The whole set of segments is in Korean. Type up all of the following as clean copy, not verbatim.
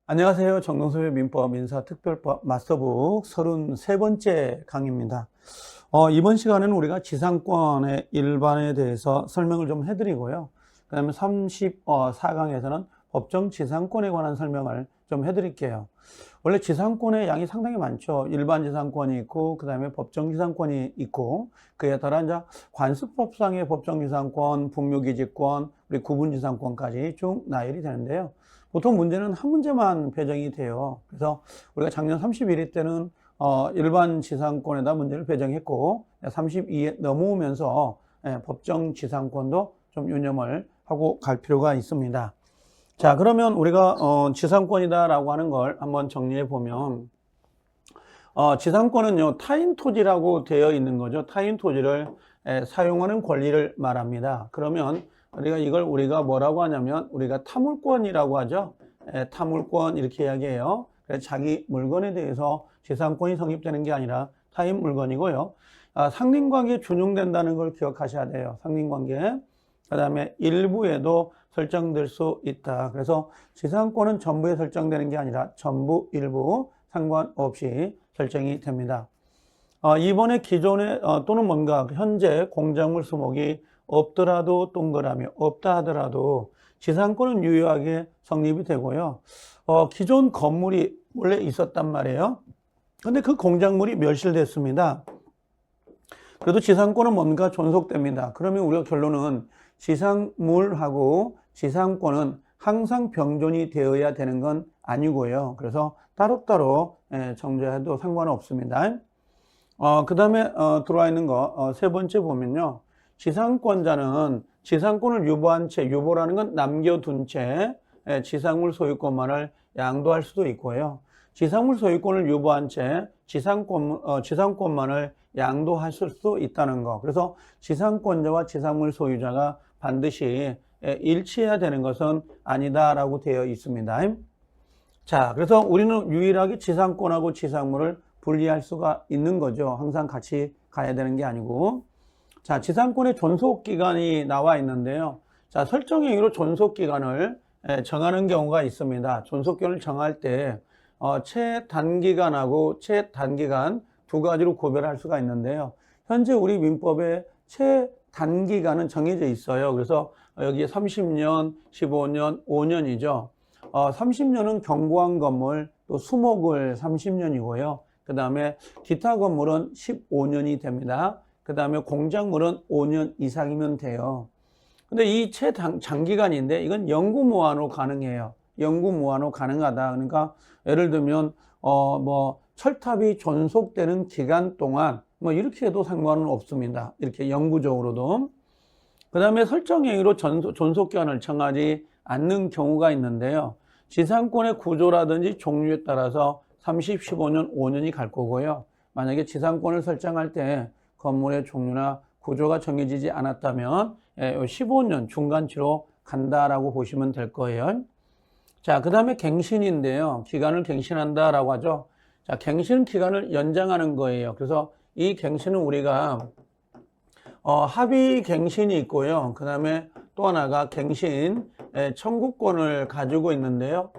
안녕하세요. 정동섭의 민법 민사특별법 마스터북 33번째 강의입니다. 이번 시간에는 우리가 지상권의 일반에 대해서 설명을 좀 해드리고요. 그 다음에 34강에서는 법정 지상권에 관한 설명을 좀 해드릴게요. 원래 지상권의 양이 상당히 많죠. 일반 지상권이 있고, 그 다음에 법정 지상권이 있고, 그에 따라 이제 관습법상의 법정 지상권, 분묘기지권, 우리 구분 지상권까지 쭉 나열이 되는데요. 보통 문제는 한 문제만 배정이 돼요. 그래서 우리가 작년 31회 때는 일반 지상권에다 문제를 배정했고 32에 넘어오면서 법정 지상권도 좀 유념을 하고 갈 필요가 있습니다. 자, 그러면 우리가 지상권이다라고 하는 걸 한번 정리해 보면 지상권은요 타인 토지라고 되어 있는 거죠. 타인 토지를 사용하는 권리를 말합니다. 그러면 우리가 뭐라고 하냐면 우리가 타물권이라고 하죠. 타물권 이렇게 이야기해요. 그래서 자기 물건에 대해서 지상권이 성립되는 게 아니라 타인 물건이고요. 상린관계에 준용된다는 걸 기억하셔야 돼요. 상린관계. 그 다음에 일부에도 설정될 수 있다. 그래서 지상권은 전부에 설정되는 게 아니라 전부, 일부 상관없이 설정이 됩니다. 이번에 기존에 또는 뭔가 현재 공작물 수목이 없더라도 동그라미, 없다 하더라도 지상권은 유효하게 성립이 되고요. 기존 건물이 원래 있었단 말이에요. 근데 그 공작물이 멸실됐습니다. 그래도 지상권은 뭔가 존속됩니다. 그러면 우리가 결론은 지상물하고 지상권은 항상 병존이 되어야 되는 건 아니고요. 그래서 따로따로 정제해도 상관은 없습니다. 그 다음에 들어와 있는 거 세 번째 보면요. 지상권자는 지상권을 유보한 채, 유보라는 건 남겨둔 채 지상물 소유권만을 양도할 수도 있고요. 지상물 소유권을 유보한 채 지상권만을 양도할 수도 있다는 거. 그래서 지상권자와 지상물 소유자가 반드시 일치해야 되는 것은 아니다라고 되어 있습니다. 자, 그래서 우리는 유일하게 지상권하고 지상물을 분리할 수가 있는 거죠. 항상 같이 가야 되는 게 아니고. 자, 지상권의 존속기간이 나와 있는데요. 자, 설정행위로 존속기간을 정하는 경우가 있습니다. 존속기간을 정할 때 최단기간하고 최단기간 두 가지로 구별할 수가 있는데요. 현재 우리 민법에 최단기간은 정해져 있어요. 그래서 여기에 30년, 15년, 5년이죠. 30년은 경고한 건물, 또 수목을 30년이고요. 그 다음에 기타 건물은 15년이 됩니다. 그 다음에 공작물은 5년 이상이면 돼요. 근데 이 최장기간인데 이건 영구 무한으로 가능해요. 영구 무한으로 가능하다. 그러니까 예를 들면 철탑이 존속되는 기간 동안 이렇게 해도 상관은 없습니다. 이렇게 영구적으로도. 그 다음에 설정행위로 존속기간을 정하지 않는 경우가 있는데요. 지상권의 구조라든지 종류에 따라서 30, 15년, 5년이 갈 거고요. 만약에 지상권을 설정할 때 건물의 종류나 구조가 정해지지 않았다면 15년 중간치로 간다라고 보시면 될 거예요. 자, 그 다음에 갱신인데요. 기간을 갱신한다라고 하죠. 자, 갱신 기간을 연장하는 거예요. 그래서 이 갱신은 우리가 합의 갱신이 있고요. 그 다음에 또 하나가 갱신 청구권을 가지고 있는데요.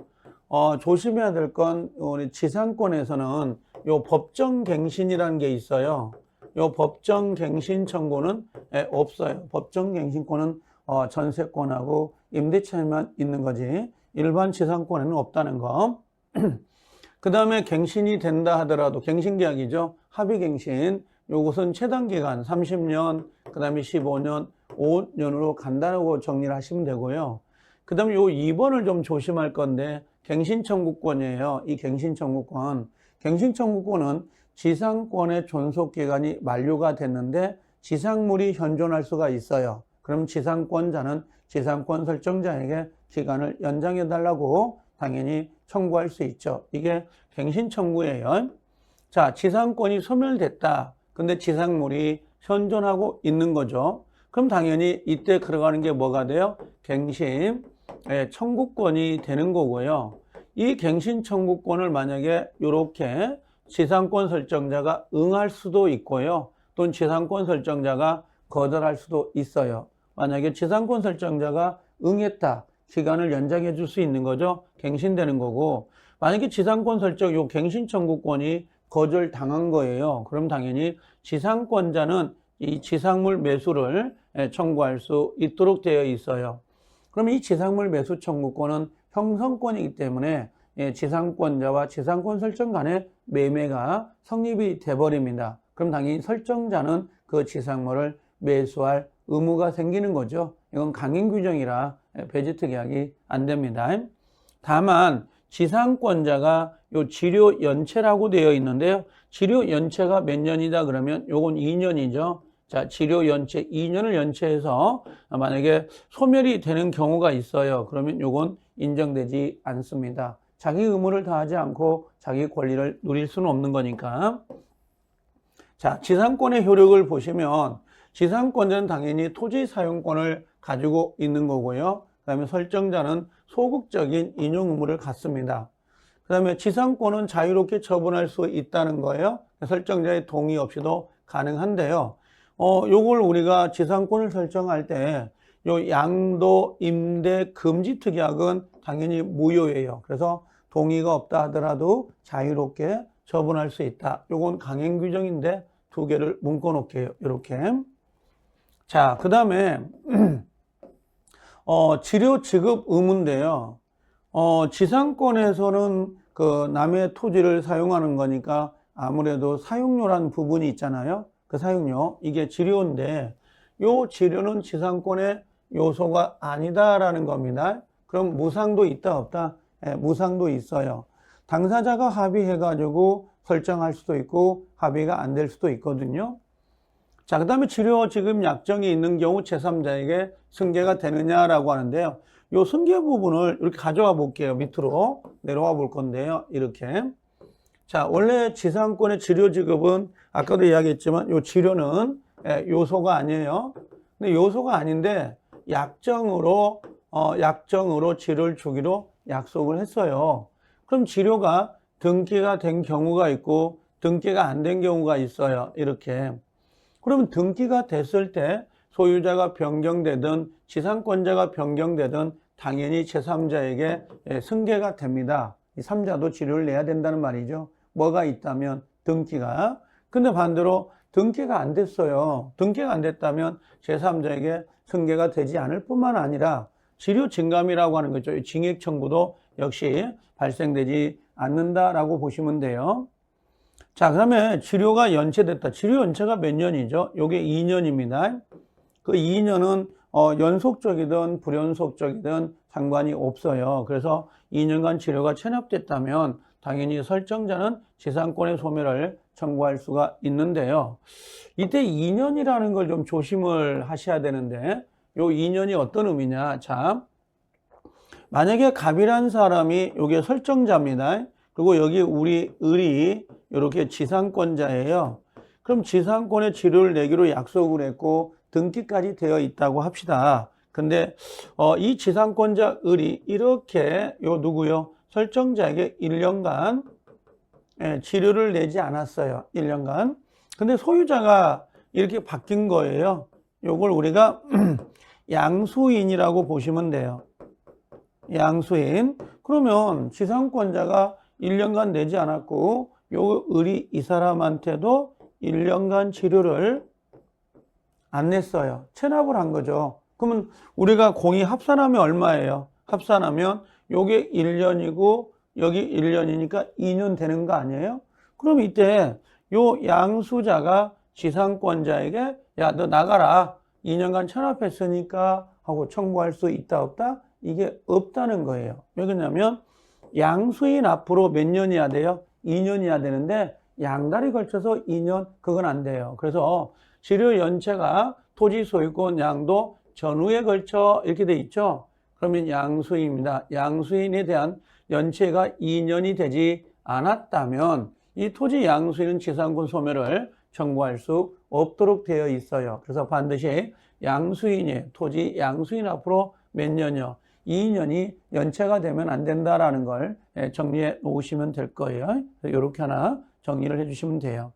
조심해야 될 건 우리 지상권에서는 요 법정 갱신이라는 게 있어요. 요 법정 갱신 청구는 없어요. 법정 갱신권은 전세권하고 임대차에만 있는 거지. 일반 지상권에는 없다는 거. 그 다음에 갱신이 된다 하더라도 갱신계약이죠. 합의갱신. 요것은 최단기간 30년, 그 다음에 15년, 5년으로 간다고 정리를 하시면 되고요. 그 다음에 요 2번을 좀 조심할 건데 갱신청구권이에요. 이 갱신청구권. 갱신청구권은 지상권의 존속기간이 만료가 됐는데 지상물이 현존할 수가 있어요. 그럼 지상권자는 지상권 설정자에게 기간을 연장해달라고 당연히 청구할 수 있죠. 이게 갱신청구예요. 자, 지상권이 소멸됐다. 근데 지상물이 현존하고 있는 거죠. 그럼 당연히 이때 들어가는 게 뭐가 돼요? 갱신 청구권이 되는 거고요. 이 갱신 청구권을 만약에 이렇게 지상권 설정자가 응할 수도 있고요. 또는 지상권 설정자가 거절할 수도 있어요. 만약에 지상권 설정자가 응했다. 기간을 연장해 줄 수 있는 거죠. 갱신되는 거고, 만약에 지상권 설정 요 갱신 청구권이 거절당한 거예요. 그럼 당연히 지상권자는 이 지상물 매수를 청구할 수 있도록 되어 있어요. 그럼 이 지상물 매수 청구권은 형성권이기 때문에 지상권자와 지상권 설정 간의 매매가 성립이 돼버립니다. 그럼 당연히 설정자는 그 지상물을 매수할 의무가 생기는 거죠. 이건 강행 규정이라 배지 계약이 안 됩니다. 다만 지상권자가 요 지료 연체라고 되어 있는데요. 지료 연체가 몇 년이다 그러면 요건 2년이죠. 자, 지료 연체 2년을 연체해서 만약에 소멸이 되는 경우가 있어요. 그러면 요건 인정되지 않습니다. 자기 의무를 다하지 않고 자기 권리를 누릴 수는 없는 거니까. 자, 지상권의 효력을 보시면 지상권자는 당연히 토지 사용권을 가지고 있는 거고요. 그 다음에 설정자는 소극적인 인용 의무를 갖습니다. 그 다음에 지상권은 자유롭게 처분할 수 있다는 거예요. 설정자의 동의 없이도 가능한데요. 요걸 우리가 지상권을 설정할 때 요 양도, 임대, 금지 특약은 당연히 무효예요. 그래서 동의가 없다 하더라도 자유롭게 처분할 수 있다. 요건 강행 규정인데 두 개를 묶어 놓을게요. 이렇게. 자, 그 다음에 지료 지급 의무인데요. 지상권에서는 그 남의 토지를 사용하는 거니까 아무래도 사용료라는 부분이 있잖아요. 그 사용료, 이게 지료인데 요 지료는 지상권의 요소가 아니다라는 겁니다. 그럼 무상도 있다 없다? 무상도 있어요. 당사자가 합의해가지고 설정할 수도 있고 합의가 안 될 수도 있거든요. 자, 그 다음에 지료 지급 약정이 있는 경우 제3자에게 승계가 되느냐라고 하는데요. 요 승계 부분을 이렇게 가져와 볼게요. 밑으로 내려와 볼 건데요. 이렇게. 자, 원래 지상권의 지료 지급은 아까도 이야기했지만 요 지료는 요소가 아니에요. 근데 요소가 아닌데 약정으로 지료를 주기로 약속을 했어요. 그럼 지료가 등기가 된 경우가 있고 등기가 안 된 경우가 있어요. 이렇게. 그러면 등기가 됐을 때 소유자가 변경되든 지상권자가 변경되든 당연히 제3자에게 승계가 됩니다. 이 3자도 지료를 내야 된다는 말이죠. 뭐가 있다면 등기가. 근데 반대로 등기가 안 됐어요. 등기가 안 됐다면 제3자에게 승계가 되지 않을 뿐만 아니라 지료 증감이라고 하는 거죠. 징액 청구도 역시 발생되지 않는다라고 보시면 돼요. 자, 그 다음에 지료가 연체됐다. 지료 연체가 몇 년이죠? 요게 2년입니다. 그 2년은 연속적이든 불연속적이든 상관이 없어요. 그래서 2년간 지료가 체납됐다면 당연히 설정자는 지상권의 소멸을 청구할 수가 있는데요. 이때 2년이라는 걸 좀 조심을 하셔야 되는데 요 2년이 어떤 의미냐? 자, 만약에 갑이란 사람이 요게 설정자입니다. 그리고 여기 우리 을이 이렇게 지상권자예요. 그럼 지상권의 지료를 내기로 약속을 했고 등기까지 되어 있다고 합시다. 근데 이 지상권자 을이 이렇게 요 누구요? 설정자에게 1년간 지료를 내지 않았어요. 1년간. 근데 소유자가 이렇게 바뀐 거예요. 요걸 우리가 양수인이라고 보시면 돼요. 양수인. 그러면 지상권자가 1년간 내지 않았고 요 을이 이 사람한테도 1년간 지료를 안 냈어요. 체납을 한 거죠. 그러면 우리가 공이 합산하면 얼마예요? 합산하면 요게 1년이고 여기 1년이니까 2년 되는 거 아니에요? 그럼 이때 요 양수자가 지상권자에게 야, 너 나가라. 2년간 체납했으니까 하고 청구할 수 있다 없다? 이게 없다는 거예요. 왜 그러냐면 양수인 앞으로 몇 년이야 돼요? 2년이야 되는데 양달이 걸쳐서 2년 그건 안 돼요. 그래서 지료 연체가 토지 소유권 양도 전후에 걸쳐 이렇게 돼 있죠. 그러면 양수인입니다. 양수인에 대한 연체가 2년이 되지 않았다면 이 토지 양수인은 지상권 소멸을 청구할 수 없도록 되어 있어요. 그래서 반드시 양수인의 토지 양수인 앞으로 몇 년이요? 2년이 연체가 되면 안 된다라는 걸 정리해 놓으시면 될 거예요. 이렇게 하나 정리를 해 주시면 돼요.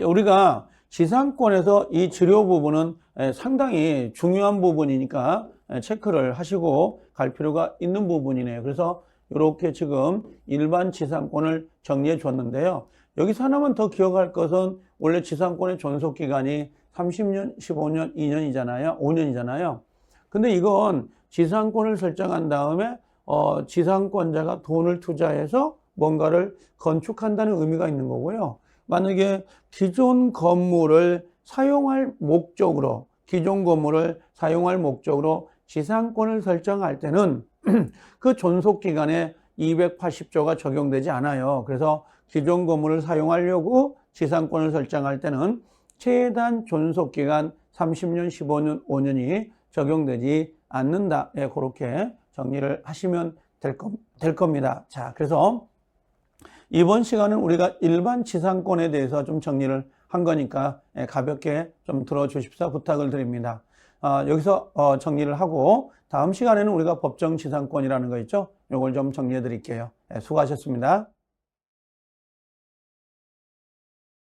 우리가 지상권에서 이 지료 부분은 상당히 중요한 부분이니까 체크를 하시고 갈 필요가 있는 부분이네요. 그래서 이렇게 지금 일반 지상권을 정리해 줬는데요. 여기서 하나만 더 기억할 것은 원래 지상권의 존속기간이 30년, 15년, 2년이잖아요. 5년이잖아요. 근데 이건 지상권을 설정한 다음에 지상권자가 돈을 투자해서 뭔가를 건축한다는 의미가 있는 거고요. 만약에 기존 건물을 사용할 목적으로 지상권을 설정할 때는 그 존속기간에 280조가 적용되지 않아요. 그래서 기존 건물을 사용하려고 지상권을 설정할 때는 최단 존속기간 30년, 15년, 5년이 적용되지 않는다. 예, 그렇게 정리를 하시면 될 겁니다. 자, 그래서 이번 시간은 우리가 일반 지상권에 대해서 좀 정리를 한 거니까 가볍게 좀 들어주십사 부탁을 드립니다. 여기서 정리를 하고 다음 시간에는 우리가 법정 지상권이라는 거 있죠? 이걸 좀 정리해 드릴게요. 수고하셨습니다.